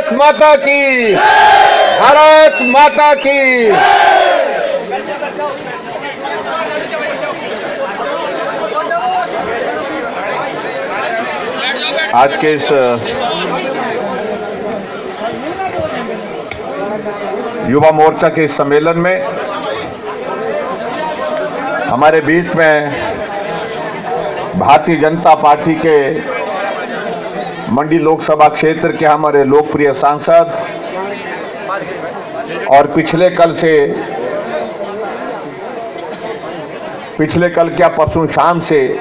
भारत माता की, भारत माता की। आज के इस युवा मोर्चा के इस सम्मेलन में हमारे बीच में भारतीय जनता पार्टी के मंडी लोकसभा क्षेत्र के हमारे लोकप्रिय सांसद और पिछले कल क्या परसों शाम से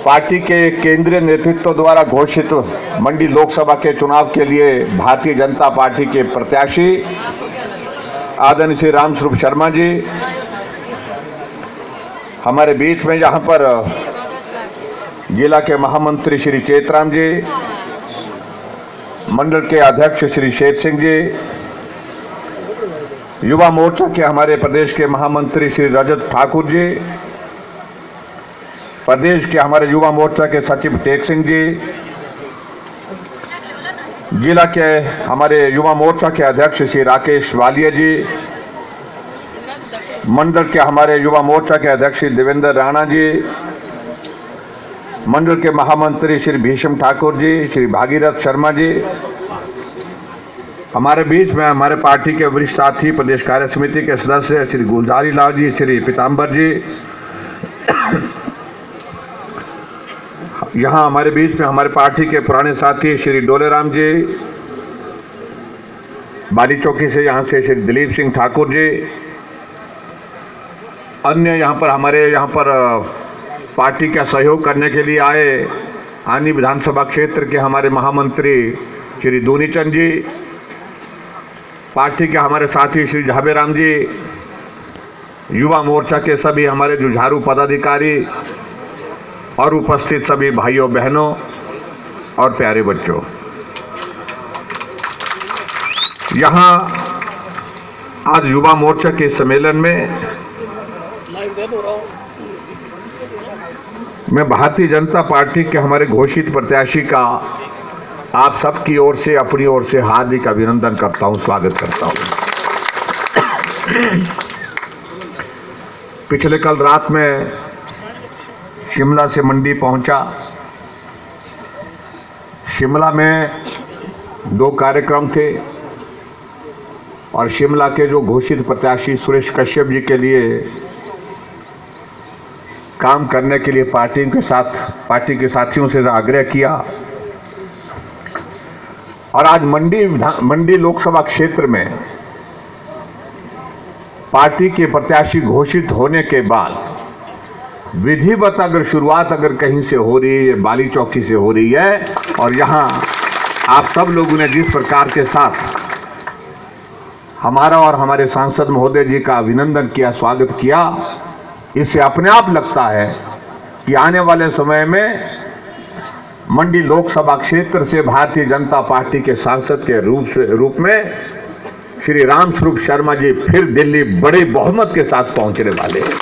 पार्टी के केंद्रीय नेतृत्व द्वारा घोषित मंडी लोकसभा के चुनाव के लिए भारतीय जनता पार्टी के प्रत्याशी आदरणीय श्री रामस्वरूप शर्मा जी हमारे बीच में, यहाँ पर जिला के महामंत्री श्री चेतराम जी, मंडल के अध्यक्ष श्री शेर सिंह जी, युवा मोर्चा के हमारे प्रदेश के महामंत्री श्री रजत ठाकुर जी, प्रदेश के हमारे युवा मोर्चा के सचिव टेक सिंह जी, जिला के हमारे युवा मोर्चा के अध्यक्ष श्री राकेश वालिया जी, मंडल के हमारे युवा मोर्चा के अध्यक्ष श्री देवेंद्र राणा जी, मंडल के महामंत्री श्री भीषम ठाकुर जी, श्री भागीरथ शर्मा जी, हमारे बीच में हमारे पार्टी के वरिष्ठ साथी प्रदेश कार्य समिति के सदस्य श्री गुलजारी लाल जी, श्री पीताम्बर जी, यहाँ हमारे बीच में हमारे पार्टी के पुराने साथी श्री डोलेराम जी, बाली चौकी से यहाँ से श्री दिलीप सिंह ठाकुर जी, अन्य यहाँ पर पार्टी का सहयोग करने के लिए आए आनी विधानसभा क्षेत्र के हमारे महामंत्री श्री दूनीचंद जी, पार्टी के हमारे साथी श्री झाबेराम जी, युवा मोर्चा के सभी हमारे जुझारू पदाधिकारी और उपस्थित सभी भाइयों बहनों और प्यारे बच्चों, यहाँ आज युवा मोर्चा के सम्मेलन में मैं भारतीय जनता पार्टी के हमारे घोषित प्रत्याशी का आप सबकी ओर से, अपनी ओर से हार्दिक अभिनंदन करता हूं, स्वागत करता हूं। पिछले कल रात में शिमला से मंडी पहुंचा। शिमला में 2 कार्यक्रम थे और शिमला के जो घोषित प्रत्याशी सुरेश कश्यप जी के लिए काम करने के लिए पार्टी के साथियों से आग्रह किया और आज मंडी लोकसभा क्षेत्र में पार्टी के प्रत्याशी घोषित होने के बाद विधिवत अगर शुरुआत कहीं से हो रही है, बाली चौकी से हो रही है, और यहाँ आप सब लोगों ने जिस प्रकार के साथ हमारा और हमारे सांसद महोदय जी का अभिनंदन किया, स्वागत किया, इससे अपने आप लगता है कि आने वाले समय में मंडी लोकसभा क्षेत्र से भारतीय जनता पार्टी के सांसद के रूप में श्री रामस्वरूप शर्मा जी फिर दिल्ली बड़े बहुमत के साथ पहुंचने वाले हैं।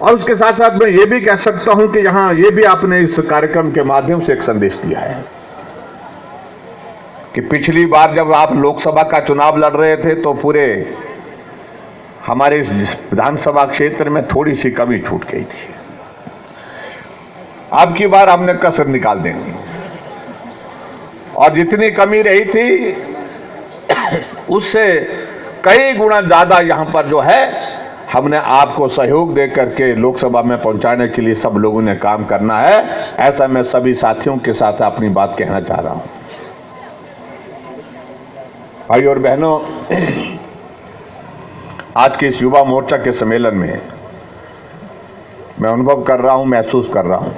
और उसके साथ साथ मैं ये भी कह सकता हूं कि यहाँ ये भी आपने इस कार्यक्रम के माध्यम से एक संदेश दिया है कि पिछली बार जब आप लोकसभा का चुनाव लड़ रहे थे तो पूरे हमारे इस विधानसभा क्षेत्र में थोड़ी सी कमी छूट गई थी। अब की बार हमने कसर निकाल देंगे और जितनी कमी रही थी उससे कई गुना ज्यादा यहाँ पर जो है हमने आपको सहयोग दे करके लोकसभा में पहुंचाने के लिए सब लोगों ने काम करना है। ऐसा मैं सभी साथियों के साथ अपनी बात कहना चाह रहा हूं। भाई और बहनों, आज के इस युवा मोर्चा के सम्मेलन में मैं अनुभव कर रहा हूं, महसूस कर रहा हूं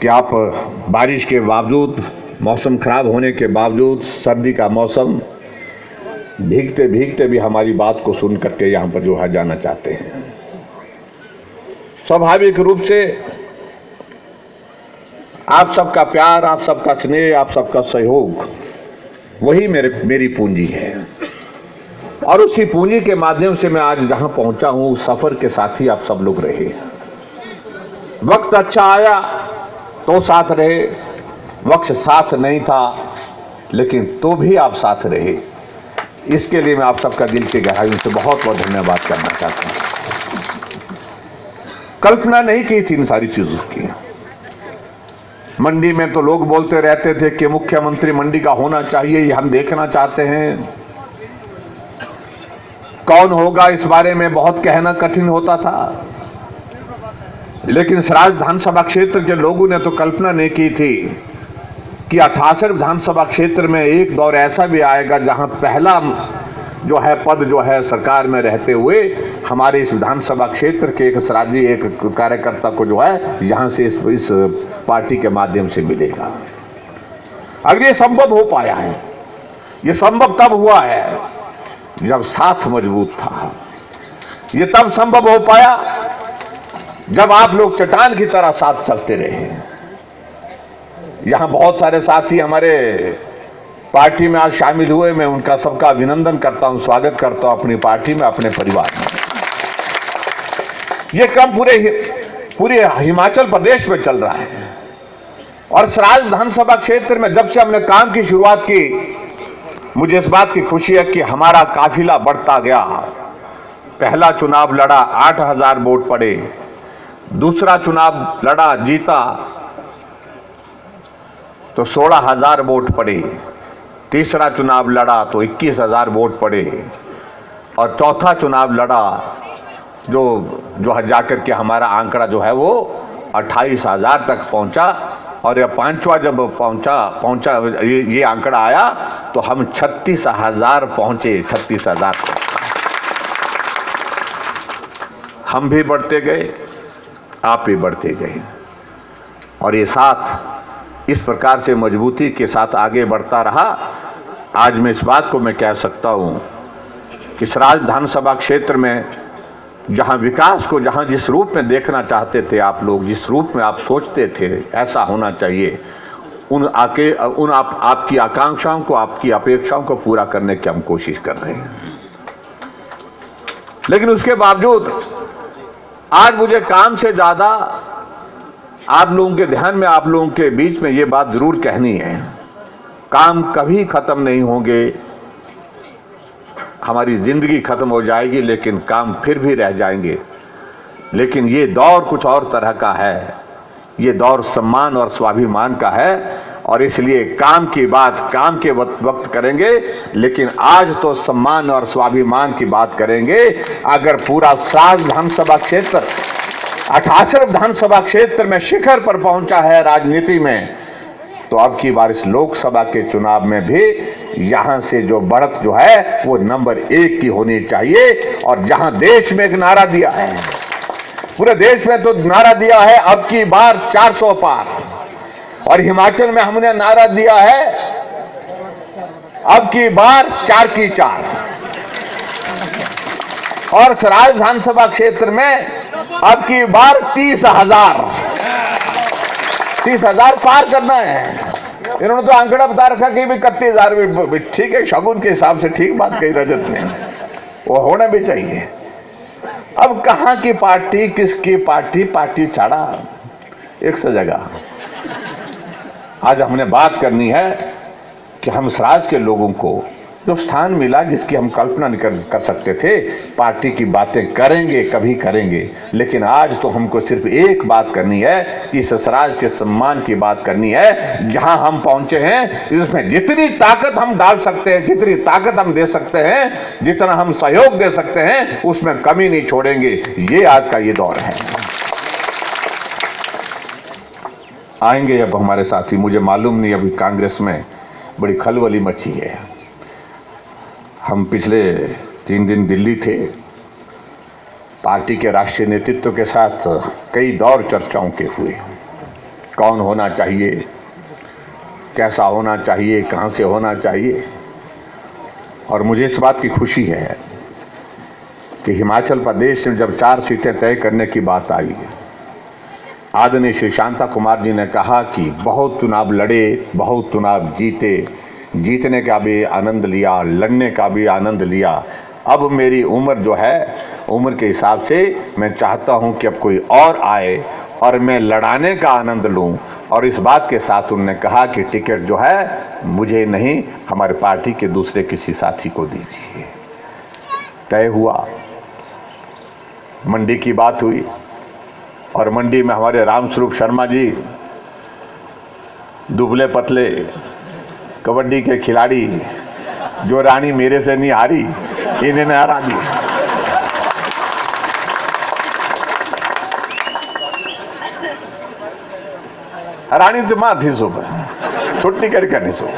कि आप बारिश के बावजूद, मौसम खराब होने के बावजूद, सर्दी का मौसम, भीगते भीगते भी हमारी बात को सुन करके यहाँ पर जो है जाना चाहते हैं। स्वाभाविक रूप से आप सबका प्यार, आप सबका स्नेह, आप सबका सहयोग वही मेरी पूंजी है और उसी पूंजी के माध्यम से मैं आज जहां पहुंचा हूं उस सफर के साथी आप सब लोग रहे। वक्त अच्छा आया तो साथ रहे, वक्त साथ नहीं था, लेकिन तो भी आप साथ रहे। इसके लिए मैं आप सबका दिल की गहराइयों से बहुत बहुत धन्यवाद करना चाहता हूं। कल्पना नहीं की थी इन सारी चीजों की। मंडी में तो लोग बोलते रहते थे कि मुख्यमंत्री मंडी का होना चाहिए, ये हम देखना चाहते हैं। कौन होगा इस बारे में बहुत कहना कठिन होता था, लेकिन सराज विधानसभा क्षेत्र के लोगों ने तो कल्पना नहीं की थी कि 88 विधानसभा क्षेत्र में एक दौर ऐसा भी आएगा जहां पहला जो है पद जो है सरकार में रहते हुए हमारे इस विधानसभा क्षेत्र के एक सराजी एक कार्यकर्ता को जो है यहां से इस पार्टी के माध्यम से मिलेगा। अगर ये संभव हो पाया है, ये संभव तब हुआ है जब साथ मजबूत था। ये तब संभव हो पाया जब आप लोग चट्टान की तरह साथ चलते रहे। यहां बहुत सारे साथी हमारे पार्टी में आज शामिल हुए, मैं उनका सबका अभिनंदन करता हूं, स्वागत करता हूं अपनी पार्टी में, अपने परिवार में। यह क्रम पूरे हिमाचल प्रदेश में चल रहा है। और सराज विधानसभा क्षेत्र में जब से हमने काम की शुरुआत की, मुझे इस बात की खुशी है कि हमारा काफिला बढ़ता गया। पहला चुनाव लड़ा, 8000 वोट पड़े। दूसरा चुनाव लड़ा, जीता तो 16000 वोट पड़े। तीसरा चुनाव लड़ा तो 21000 वोट पड़े। और चौथा चुनाव लड़ा जो जाकर के हमारा आंकड़ा जो है वो 28000 तक पहुंचा। और यह पांचवा जब पहुंचा ये आंकड़ा आया तो हम 36000 पहुंचे। 36000 हम भी बढ़ते गए, आप भी बढ़ते गए, और ये साथ इस प्रकार से मजबूती के साथ आगे बढ़ता रहा। आज मैं इस बात को मैं कह सकता हूं कि सराज विधानसभा क्षेत्र में जहां विकास को जहां जिस रूप में देखना चाहते थे आप लोग, जिस रूप में आप सोचते थे ऐसा होना चाहिए, आपकी आकांक्षाओं को, आपकी अपेक्षाओं को पूरा करने की हम कोशिश कर रहे हैं। लेकिन उसके बावजूद आज मुझे काम से ज्यादा आप लोगों के ध्यान में, आप लोगों के बीच में ये बात जरूर कहनी है, काम कभी खत्म नहीं होंगे। हमारी जिंदगी खत्म हो जाएगी लेकिन काम फिर भी रह जाएंगे। लेकिन ये दौर कुछ और तरह का है, ये दौर सम्मान और स्वाभिमान का है। और इसलिए काम की बात काम के वक्त करेंगे, लेकिन आज तो सम्मान और स्वाभिमान की बात करेंगे। अगर पूरा सराज विधानसभा क्षेत्र 88 विधानसभा क्षेत्र में शिखर पर पहुंचा है राजनीति में, तो अब की बार इस लोकसभा के चुनाव में भी यहां से जो बढ़त जो है वो नंबर 1 की होनी चाहिए। और जहां देश में एक नारा दिया है, पूरे देश में तो नारा दिया है अब की बार 400 पार, और हिमाचल में हमने नारा दिया है अब की बार 4 की 4। और सराज विधानसभा क्षेत्र में अब की बार 30,000 पार करना है। इन्होंने तो आंकड़ा बता रखा कि 31,000 भी ठीक है, शगुन के हिसाब से ठीक बात कही रजत ने, वो होना भी चाहिए। अब कहां की पार्टी, किसकी पार्टी छाड़ा एक से जगह। आज हमने बात करनी है कि हम सराज के लोगों को जो स्थान मिला, जिसकी हम कल्पना नहीं कर सकते थे, पार्टी की बातें करेंगे, कभी करेंगे। लेकिन आज तो हमको सिर्फ एक बात करनी है कि सराज के सम्मान की बात करनी है। जहां हम पहुंचे हैं इसमें जितनी ताकत हम डाल सकते हैं, जितनी ताकत हम दे सकते हैं, जितना हम सहयोग दे सकते हैं, उसमें कमी नहीं छोड़ेंगे। ये आज का ये दौर है। आएंगे अब हमारे साथी, मुझे मालूम नहीं, अभी कांग्रेस में बड़ी खलबली मची है। हम पिछले 3 दिन दिल्ली थे, पार्टी के राष्ट्रीय नेतृत्व के साथ कई दौर चर्चाओं के हुए। कौन होना चाहिए, कैसा होना चाहिए, कहां से होना चाहिए। और मुझे इस बात की खुशी है कि हिमाचल प्रदेश में जब 4 सीटें तय करने की बात आई, आदरणीय श्री शांता कुमार जी ने कहा कि बहुत चुनाव लड़े, बहुत चुनाव जीते, जीतने का भी आनंद लिया, लड़ने का भी आनंद लिया। अब मेरी उम्र जो है, उम्र के हिसाब से मैं चाहता हूं कि अब कोई और आए और मैं लड़ाने का आनंद लूं। और इस बात के साथ उन्होंने कहा कि टिकट जो है मुझे नहीं, हमारे पार्टी के दूसरे किसी साथी को दीजिए। तय हुआ, मंडी की बात हुई और मंडी में हमारे रामस्वरूप शर्मा जी, दुबले पतले कबड्डी के खिलाड़ी, जो रानी मेरे से नहीं हारी, इन्होंने हरा दी। रानी तो मां थी, सुबह छुट्टी कर नहीं सो,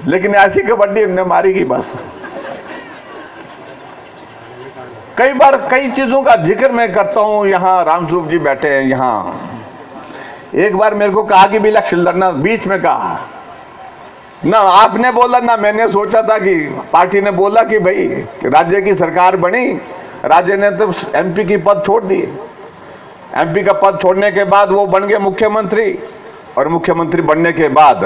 लेकिन ऐसी कबड्डी हमने मारी की बस। कई बार कई चीजों का जिक्र मैं करता हूं, यहां रामस्वरूप जी बैठे हैं यहां। एक बार मेरे को कहा कि भी इलेक्शन लड़ना, बीच में कहा ना आपने बोला ना मैंने सोचा था कि पार्टी ने बोला कि भाई राज्य की सरकार बनी, राज्य ने तो एमपी की पद छोड़ दिए। एमपी का पद छोड़ने के बाद वो बन गए मुख्यमंत्री, और मुख्यमंत्री बनने के बाद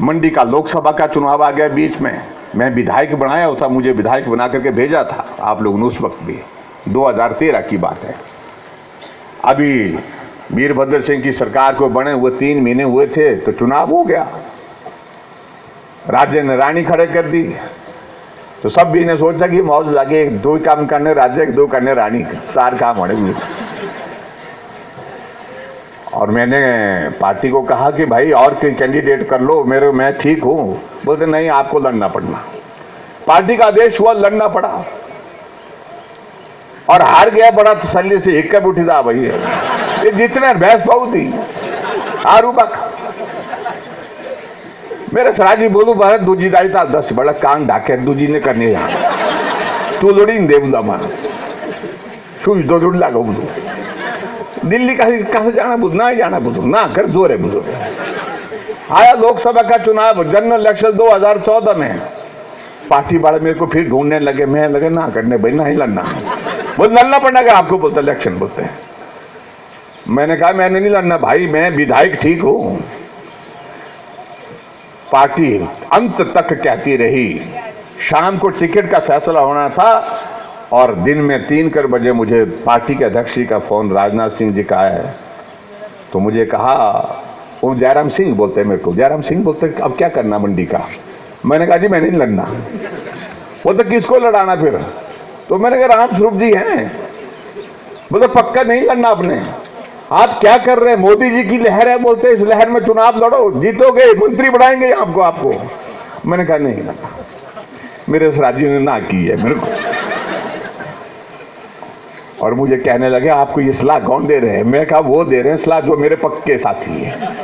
मंडी का लोकसभा का चुनाव आ गया बीच में। मैं विधायक बनाया था, मुझे विधायक बना करके भेजा था आप लोगों ने उस वक्त भी, 2013 की बात है। अभी वीरभद्र सिंह की सरकार को बने हुए 3 महीने हुए थे तो चुनाव हो गया, राज्य ने रानी खड़े कर दी। तो सब भी ने सोचा कि मौज लगे, 2 काम करने राज्य, 2 करने रानी, 4 काम होने। और मैंने पार्टी को कहा कि भाई और कोई कैंडिडेट कर लो, मैं ठीक हूं। बोलते नहीं, आपको लड़ना पड़ना। पार्टी का आदेश हुआ, लड़ना पड़ा और हार गया बड़ा तसल्ली से। एक कब उठी था भाई, ये जितने भैंस बहुत थी हारू पक मेरे सराजी बोलू भारत दूजी दाई था 10 बड़ा कान ढाके दूजी ने करने यहाँ तू लोड़ी दे बुला मार शूज 2 जुड़ लगा बुलू दिल्ली कहा जाना बुध ना जाना बुधू ना कर जोर है बुधू। आया लोकसभा का चुनाव, जनरल इलेक्शन 2014 में। पार्टी वाले मेरे को फिर ढूंढने लगे, मैं लगे ना करने भाई नहीं लड़ना। बोल लड़ना पड़ना क्या आपको, बोलते इलेक्शन बोलते हैं। मैंने कहा मैंने नहीं लड़ना भाई, मैं विधायक ठीक हूं। पार्टी अंत तक कहती रही। शाम को टिकट का फैसला होना था और दिन में 3 बजे मुझे पार्टी के अध्यक्ष जी का फोन राजनाथ सिंह जी का है। तो मुझे कहा, वो जयराम सिंह बोलते हैं मेरे को, जयराम सिंह बोलते हैं अब क्या करना मंडी का। मैंने कहा जी मैं नहीं लड़ना। वो तो किसको लड़ाना फिर? तो मैंने कहा रामस्वरूप जी हैं। बोले पक्का नहीं लड़ना आपने? आप क्या कर रहे हैं, मोदी जी की लहर है, बोलते इस लहर में चुनाव लड़ो, जीतोगे, मंत्री बनाएंगे आपको। मैंने कहा नहीं लड़ना। मेरे सराजी ने ना की है मेरे को, और मुझे कहने लगे आपको ये सलाह कौन दे रहे हैं? मैं कहा वो दे रहे हैं सलाह जो मेरे पक्के साथी है,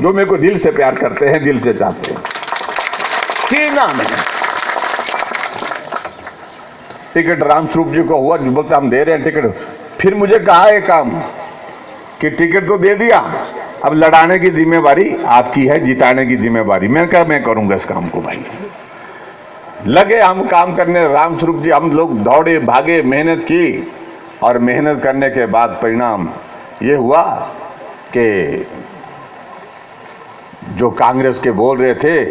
जो मेरे को दिल से प्यार करते हैं, दिल से चाहते हैं। की नाम है टिकट रामस्वरूप जी को हुआ, बोलते हम दे रहे हैं टिकट। फिर मुझे कहा एक काम कि टिकट तो दे दिया, अब लड़ाने की जिम्मेवारी आपकी है, जिताने की जिम्मेवारी। मैंने कहा मैं करूंगा इस काम को भाई। लगे हम काम करने, रामस्वरूप जी हम लोग दौड़े भागे, मेहनत की, और मेहनत करने के बाद परिणाम ये हुआ कि जो कांग्रेस के बोल रहे थे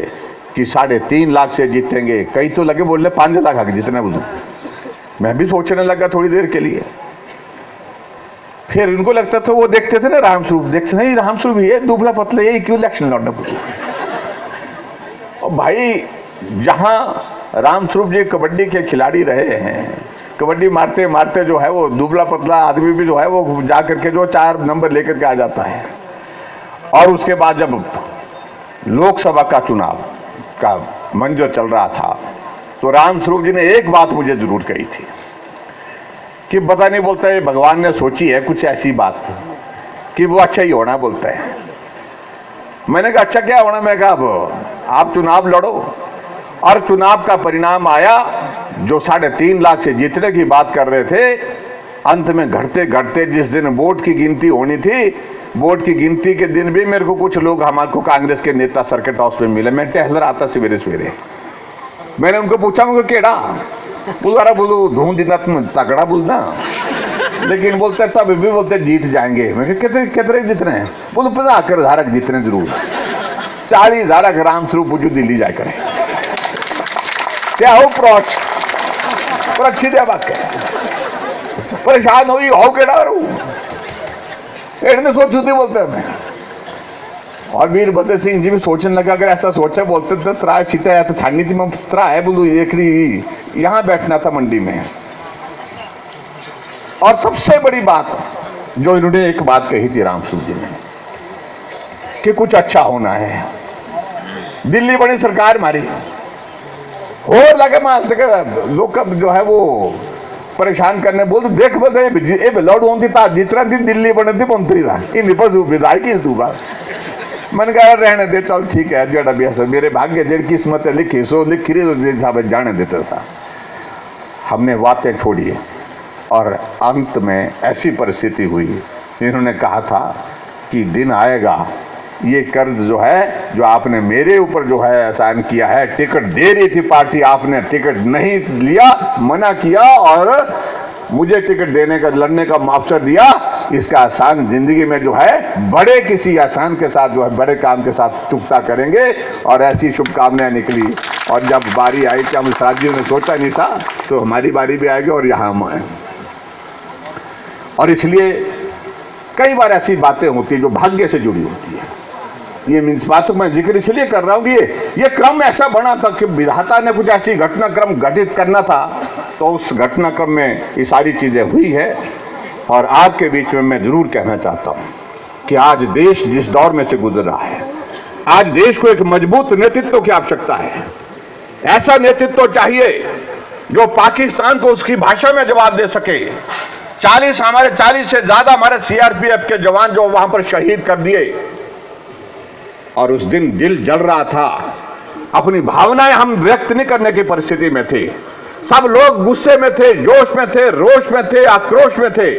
कि 3.5 लाख से जीतेंगे, कई तो लगे बोल रहे 5 लाख आगे जितना बोलूं। मैं भी सोचने लगा थोड़ी देर के लिए। फिर इनको लगता था, वो देखते थे ना रामस्वरूप, देखते नहीं रामस्वरूप ये दुबला पतला, ये क्यों इलेक्शन लड़ना पूछो। और भाई जहां रामस्वरूप जी कबड्डी के खिलाड़ी रहे हैं, कबड्डी मारते मारते जो है वो दुबला पतला आदमी भी जो है वो जा करके जो 4 नंबर लेकर के आ जाता है। और उसके बाद जब लोकसभा का चुनाव का मंजर चल रहा था तो रामस्वरूप जी ने एक बात मुझे जरूर कही थी कि पता नहीं, बोलता है भगवान ने सोची है कुछ ऐसी बात कि वो अच्छा ही होना, बोलता है। मैंने कहा अच्छा क्या होना? मैं कहा अब आप चुनाव लड़ो। और चुनाव का परिणाम आया, जो 3.5 लाख से जीतने की बात कर रहे थे, अंत में घटते घटते जिस दिन वोट की गिनती होनी थी, वोट की गिनती के दिन भी मेरे को कुछ लोग हमारे को कांग्रेस के नेता सर्किट हाउस में मिले। मैं टहल रहा था सवेरे सवेरे, मैंने उनको पूछा उनको केड़ा बोला, बोलो धूम दिन तगड़ा बोलना, लेकिन बोलते तब भी बोलते जीत जाएंगे। मैं कितने जीतने हैं? बोलो 50,000 जीतने जरूर, 40,000 रामस्वरूप जो दिल्ली जाए करें क्या हो प्रोच और अच्छी दे बात परेशान हुई हो के डरू सोचू थी बोलते मैं। और वीरभद्र सिंह जी भी सोचने लगा अगर ऐसा सोचे बोलते तो त्राय सीटा या तो छाड़नी थी मैं त्राय बोलू एक यहां बैठना था मंडी में। और सबसे बड़ी बात जो इन्होंने एक बात कही थी रामसूत जी ने कि कुछ अच्छा होना है। दिल्ली बड़ी सरकार मारी और लगे मानते लोग जो है वो परेशान करने बोलते देख बोलते लौड़ होती था जितना दिन दिल्ली बने थी मंत्री था इन विदाई की तू बात मन कहा रहने दे चल ठीक है जो अभ्यास मेरे भाग्य जेड़ किस्मत लिखी सो लिखी रही जाने देते सा। हमने बातें छोड़ी और अंत में ऐसी परिस्थिति हुई इन्होंने कहा था कि दिन आएगा ये कर्ज जो है जो आपने मेरे ऊपर जो है एहसान किया है। टिकट दे रही थी पार्टी आपने टिकट नहीं लिया मना किया और मुझे टिकट देने का लड़ने का अवसर दिया। इसका एहसान जिंदगी में जो है बड़े किसी एहसान के साथ जो है बड़े काम के साथ चुकता करेंगे। और ऐसी शुभकामनाएं निकली और जब बारी आई कि हम इस राज्य में सोचा नहीं था तो हमारी बारी भी आएगी और यहाँ हम आए। और इसलिए कई बार ऐसी बातें होती है जो भाग्य से जुड़ी होती है। ये इस बात को मैं जिक्र इसलिए कर रहा हूं कि ये क्रम ऐसा बना था कि विधाता ने कुछ ऐसी घटनाक्रम घटित करना था तो उस घटनाक्रम में ये सारी चीजें हुई है। और आज के बीच में मैं जरूर कहना चाहता हूं कि आज देश जिस दौर में से गुजर रहा है आज देश को एक मजबूत नेतृत्व की आवश्यकता है। ऐसा नेतृत्व चाहिए जो पाकिस्तान को उसकी भाषा में जवाब दे सके। 40 से ज्यादा हमारे सीआरपीएफ के जवान जो वहां पर शहीद कर दिए और उस दिन दिल जल रहा था। अपनी भावनाएं हम व्यक्त नहीं करने की परिस्थिति में थे। सब लोग गुस्से में थे, जोश में थे, रोष में थे, आक्रोश में थे।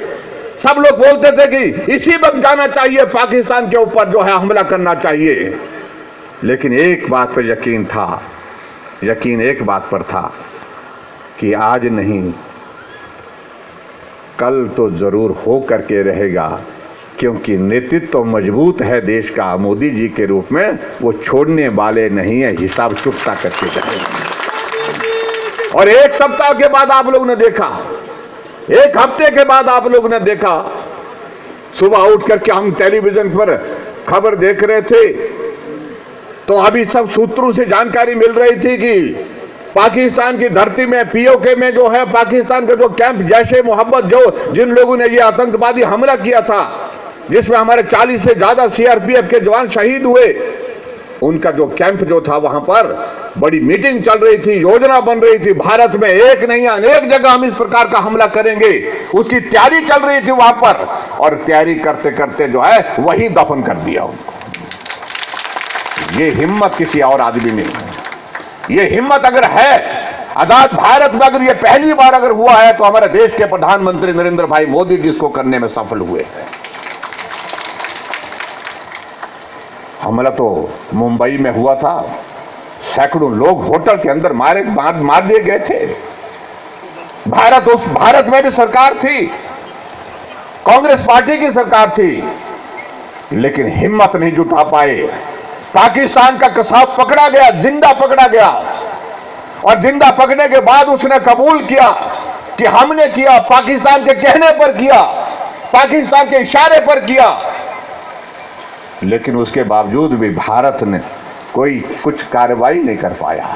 सब लोग बोलते थे कि इसी वक्त जाना चाहिए पाकिस्तान के ऊपर जो है हमला करना चाहिए। लेकिन एक बात पर यकीन था, यकीन एक बात पर था कि आज नहीं कल तो जरूर हो करके रहेगा क्योंकि नेतृत्व तो मजबूत है देश का मोदी जी के रूप में। वो छोड़ने वाले नहीं है, हिसाब चुकता करके जाएंगे। और एक सप्ताह के बाद आप लोगों ने देखा, एक हफ्ते के बाद आप लोगों ने देखा, सुबह उठ करके हम टेलीविजन पर खबर देख रहे थे तो अभी सब सूत्रों से जानकारी मिल रही थी कि पाकिस्तान की धरती में पीओके में जो है पाकिस्तान का जो कैंप जैशे मोहम्मद जो जिन लोगों ने ये आतंकवादी हमला किया था जिसमें हमारे 40 से ज्यादा सीआरपीएफ के जवान शहीद हुए, उनका जो कैंप जो था वहां पर बड़ी मीटिंग चल रही थी, योजना बन रही थी। भारत में एक नहीं अनेक जगह हम इस प्रकार का हमला करेंगे, उसकी तैयारी चल रही थी वहां पर। और तैयारी करते करते जो है वही दफन कर दिया उनको। ये हिम्मत किसी और आदमी में नहीं। ये हिम्मत अगर है आजाद भारत में अगर ये पहली बार अगर हुआ है तो हमारे देश के प्रधानमंत्री नरेंद्र भाई मोदी जी इसको करने में सफल हुए हैं। हमला तो मुंबई में हुआ था, सैकड़ों लोग होटल के अंदर मार दिए गए थे। भारत में भी सरकार थी, कांग्रेस पार्टी की सरकार थी, लेकिन हिम्मत नहीं जुटा पाए। पाकिस्तान का कसाब पकड़ा गया, जिंदा पकड़ा गया और जिंदा पकड़ने के बाद उसने कबूल किया कि हमने किया, पाकिस्तान के कहने पर किया, पाकिस्तान के इशारे पर किया। लेकिन उसके बावजूद भी भारत ने कोई कुछ कार्रवाई नहीं कर पाया।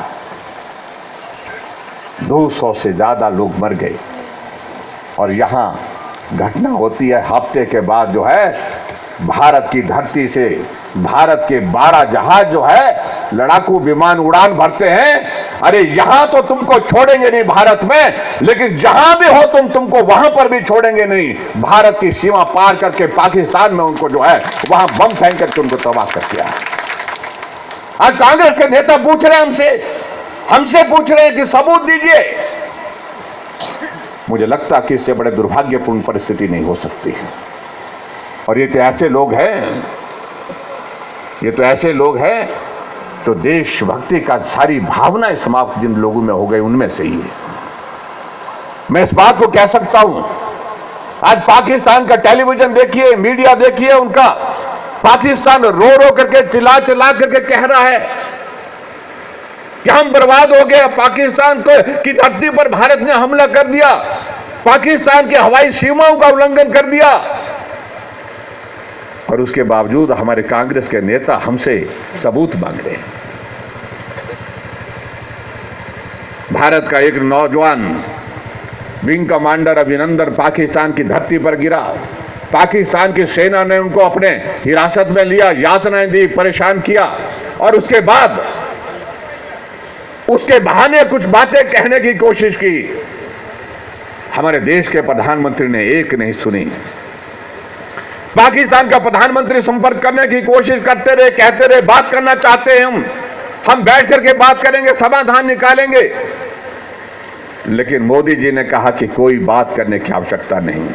200 से ज्यादा लोग मर गए। और यहां घटना होती है हफ्ते के बाद जो है भारत की धरती से भारत के 12 जहाज जो है लड़ाकू विमान उड़ान भरते हैं। अरे यहां तो तुमको छोड़ेंगे नहीं भारत में, लेकिन जहां भी हो तुमको वहां पर भी छोड़ेंगे नहीं। भारत की सीमा पार करके पाकिस्तान में उनको जो है वहां बम फेंक करके उनको तबाह कर दिया। आज कांग्रेस के नेता पूछ रहे हैं हमसे पूछ रहे हैं कि सबूत दीजिए। मुझे लगता है कि इससे बड़े दुर्भाग्यपूर्ण परिस्थिति नहीं हो सकती है। और ये तो ऐसे लोग हैं, ये तो ऐसे लोग हैं जो देशभक्ति का सारी भावनाएं समाप्त जिन लोगों में हो गई उनमें से ही है। मैं इस बात को कह सकता हूं, आज पाकिस्तान का टेलीविजन देखिए, मीडिया देखिए, उनका पाकिस्तान रो रो करके चिल्ला चिल्ला करके कह रहा है कि हम बर्बाद हो गए, पाकिस्तान को की धरती पर भारत ने हमला कर दिया। पाकिस्तान की हवाई सीमाओं का उल्लंघन कर दिया। और उसके बावजूद हमारे कांग्रेस के नेता हमसे सबूत मांग रहे हैं। भारत का एक नौजवान विंग कमांडर अभिनंदन पाकिस्तान की धरती पर गिरा। पाकिस्तान की सेना ने उनको अपने हिरासत में लिया, यातनाएं दी, परेशान किया और उसके बाद उसके बहाने कुछ बातें कहने की कोशिश की। हमारे देश के प्रधानमंत्री ने एक नहीं सुनी। पाकिस्तान का प्रधानमंत्री संपर्क करने की कोशिश करते रहे, कहते रहे बात करना चाहते हैं हम बैठ करके बात करेंगे, समाधान निकालेंगे। लेकिन मोदी जी ने कहा कि कोई बात करने की आवश्यकता नहीं,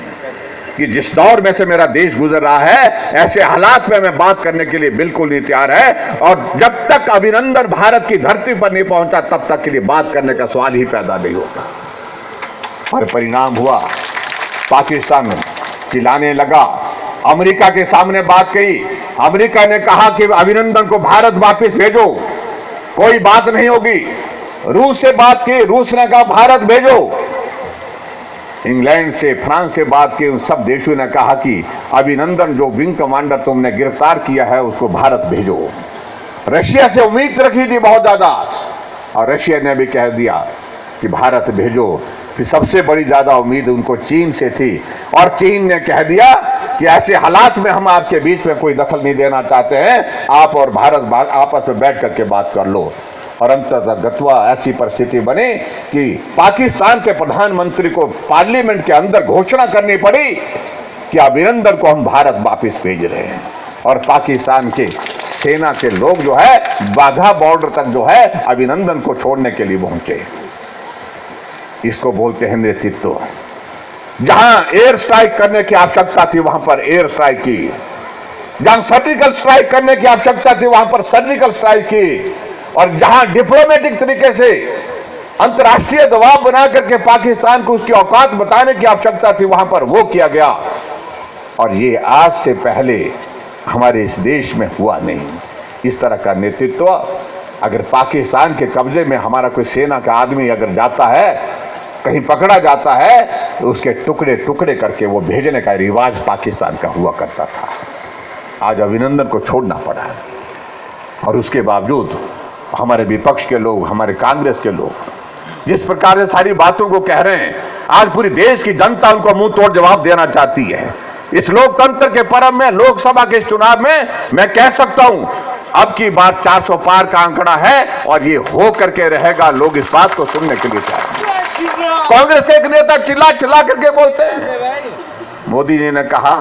कि जिस दौर में से मेरा देश गुजर रहा है ऐसे हालात में मैं बात करने के लिए बिल्कुल नहीं तैयार है। और जब तक अभिनंदन भारत की धरती पर नहीं पहुंचा तब तक के लिए बात करने का सवाल ही पैदा नहीं होगा। और परिणाम हुआ, पाकिस्तान चिल्लाने लगा, अमेरिका के सामने बात कही। अमेरिका ने कहा कि अभिनंदन को भारत वापस भेजो, कोई बात नहीं होगी। रूस से बात की, रूस ने कहा भारत भेजो। इंग्लैंड से, फ्रांस से बात की, उन सब देशों ने कहा कि अभिनंदन जो विंग कमांडर तुमने गिरफ्तार किया है उसको भारत भेजो। रशिया से उम्मीद रखी थी बहुत ज्यादा और रशिया ने भी कह दिया कि भारत भेजो। फिर सबसे बड़ी ज्यादा उम्मीद उनको चीन से थी और चीन ने कह दिया कि ऐसे हालात में हम आपके बीच में कोई दखल नहीं देना चाहते हैं, आप और भारत आपस में बैठ करके बात कर लो। और अंततः ऐसी परिस्थिति बनी कि पाकिस्तान के प्रधानमंत्री को पार्लियामेंट के अंदर घोषणा करनी पड़ी कि अभिनंदन को हम भारत वापस भेज रहे हैं। और पाकिस्तान के सेना के लोग जो है वाघा बॉर्डर तक जो है अभिनंदन को छोड़ने के लिए पहुंचे। इसको बोलते हैं नेतृत्व। जहां एयर स्ट्राइक करने की आवश्यकता थी वहां पर एयर स्ट्राइक की, जहां सर्जिकल स्ट्राइक करने की आवश्यकता थी वहां पर सर्जिकल स्ट्राइक की, और जहां डिप्लोमेटिक तरीके से अंतर्राष्ट्रीय दबाव बना करके पाकिस्तान को उसकी औकात बताने की आवश्यकता थी वहां पर वो किया गया। और ये आज से पहले हमारे इस देश में हुआ नहीं। इस तरह का नेतृत्व अगर पाकिस्तान के कब्जे में हमारा कोई सेना का आदमी अगर जाता है, कहीं पकड़ा जाता है, तो उसके टुकड़े टुकड़े करके वो भेजने का रिवाज पाकिस्तान का हुआ करता था। आज अभिनंदन को छोड़ना पड़ा और उसके बावजूद हमारे विपक्ष के लोग, हमारे कांग्रेस के लोग जिस प्रकार से सारी बातों को कह रहे हैं, आज पूरी देश की जनता उनको मुंह तोड़ जवाब देना चाहती है। इस लोकतंत्र के पर्व में, लोकसभा के चुनाव में मैं कह सकता हूं अब की बात 400 पार का आंकड़ा है और ये हो करके रहेगा। लोग इस बात को सुनने के लिए चाहते हैं। कांग्रेस के एक नेता चिल्ला चिल्ला करके बोलते हैं, मोदी जी ने कहा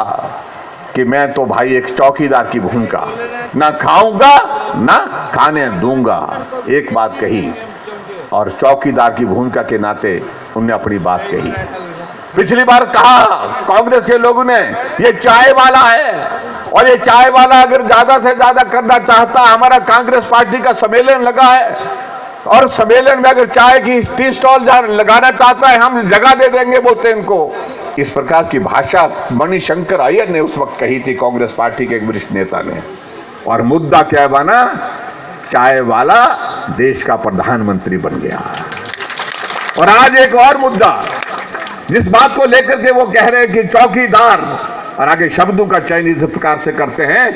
कि मैं तो भाई एक चौकीदार की भूमिका, ना खाऊंगा ना खाने दूंगा, एक बात कही और चौकीदार की भूमिका के नाते उन्हें अपनी बात कही। पिछली बार कहा कांग्रेस के लोगों ने ये चाय वाला है और ये चाय वाला अगर ज्यादा से ज्यादा करना चाहता, हमारा कांग्रेस पार्टी का सम्मेलन लगा है और सम्मेलन में अगर चाय की टी स्टॉल लगाना चाहता है हम जगह दे देंगे, बोलते इनको। इस प्रकार की भाषा मणिशंकर अय्यर ने उस वक्त कही थी, कांग्रेस पार्टी के एक वरिष्ठ नेता ने। और मुद्दा क्या बना? चाय वाला देश का प्रधानमंत्री बन गया। और आज एक और मुद्दा जिस बात को लेकर के वो कह रहे हैं कि चौकीदार, और आगे शब्दों का चयन इस प्रकार से करते हैं,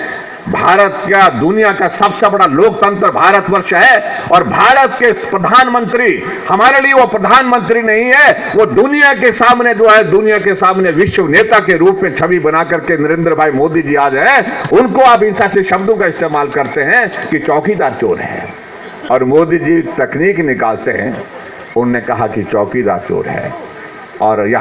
भारत का दुनिया का सबसे बड़ा लोकतंत्र भारतवर्ष है और भारत के प्रधानमंत्री हमारे लिए वो प्रधानमंत्री नहीं है, वो दुनिया के सामने जो है, दुनिया के सामने विश्व नेता के रूप में छवि बना करके नरेंद्र भाई मोदी जी आज हैं। उनको आप इन ऐसे शब्दों का इस्तेमाल करते हैं कि चौकीदार चोर है और मोदी जी तकनीक निकालते हैं। उन्होंने कहा कि चौकीदार चोर है और यहाँ